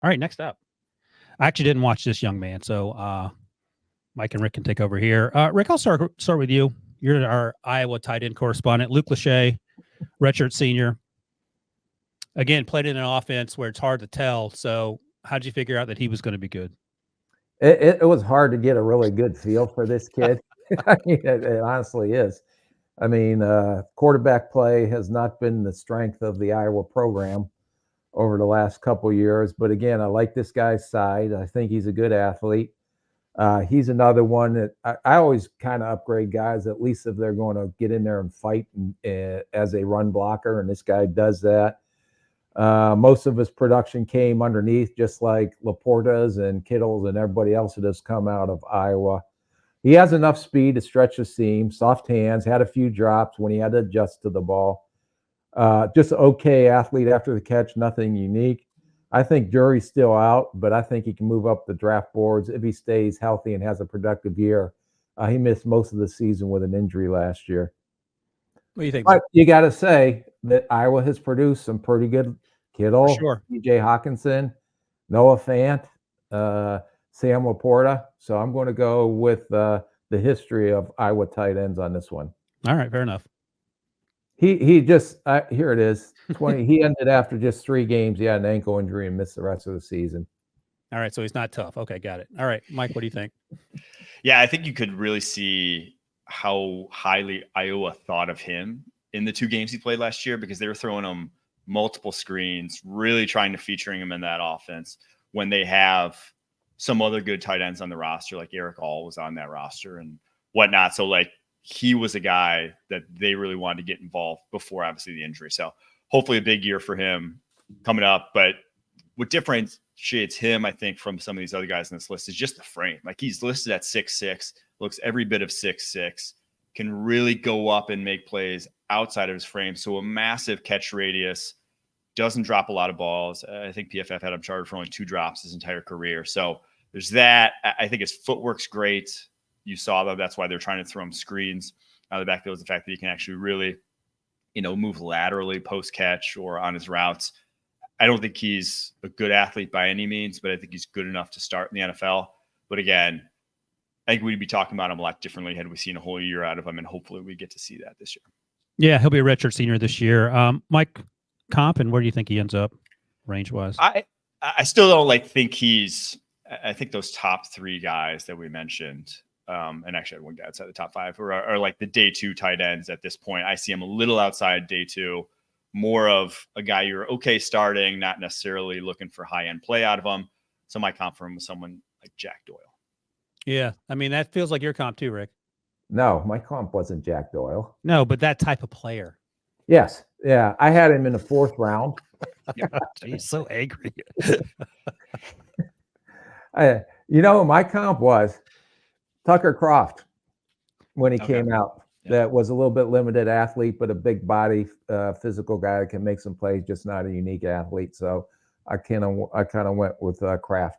All right, next up. I actually didn't watch this young man, so Mike and Rick can take over here. Rick, I'll start with you. You're our Iowa tight end correspondent. Luke Lachey, redshirt senior. Again, played in an offense where it's hard to tell. So how did you figure out that he was going to be good? It was hard to get a really good feel for this kid. I mean, it honestly is. I mean, quarterback play has not been the strength of the Iowa program over the last couple of years. But again, I like this guy's side. I think he's a good athlete. He's another one that I always kind of upgrade guys, at least if they're going to get in there and fight as a run blocker. And this guy does that. Most of his production came underneath, just like Laporta's and Kittle's and everybody else that has come out of Iowa. He has enough speed to stretch the seam, soft hands, had a few drops when he had to adjust to the ball. Just an okay athlete after the catch, nothing unique. I think Jury's still out, but I think he can move up the draft boards if he stays healthy and has a productive year. He missed most of the season with an injury last year. What do you think? But you got to say that Iowa has produced some pretty good Kittle, sure. T.J. Hawkinson, Noah Fant, Sam Laporta. So I'm going to go with the history of Iowa tight ends on this one. All right, fair enough. He just here it is. 20. He ended after just 3 games. He had an ankle injury and missed the rest of the season. All right, so he's not tough. Okay, got it. All right, Mike, what do you think? Yeah, I think you could really see how highly Iowa thought of him in the 2 games he played last year, because they were throwing him multiple screens, really trying to featuring him in that offense when they have some other good tight ends on the roster, like Eric All was on that roster and whatnot. So like he was a guy that they really wanted to get involved before obviously the injury. So hopefully a big year for him coming up. But what differentiates him, I think, from some of these other guys in this list is just the frame. Like he's listed at 6'6", looks every bit of 6'6", can really go up and make plays outside of his frame. So a massive catch radius, doesn't drop a lot of balls. I think PFF had him charted for only 2 drops his entire career. So there's that. I think his footwork's great. You saw that. That's why they're trying to throw him screens out of the backfield, is the fact that he can actually really, move laterally post catch or on his routes. I don't think he's a good athlete by any means, but I think he's good enough to start in the NFL. But again, I think we'd be talking about him a lot differently had we seen a whole year out of him, and hopefully we get to see that this year. Yeah, he'll be a redshirt senior this year. Mike, comp, and where do you think he ends up range-wise? I still don't think he's – I think those top 3 guys that we mentioned, and actually I had one guy outside the top 5, are like the day 2 tight ends at this point. I see him a little outside day 2, more of a guy you're okay starting, not necessarily looking for high-end play out of him. So my comp for him was someone like Jack Doyle. Yeah, I mean, that feels like your comp too, Rick. No, my comp wasn't Jack Doyle. No, but that type of player. Yes. Yeah, I had him in the 4th round. He's so angry. My comp was Tucker Kraft when he came out. Yeah. That was a little bit limited athlete, but a big body, physical guy that can make some plays, just not a unique athlete. So I kind of went with Kraft.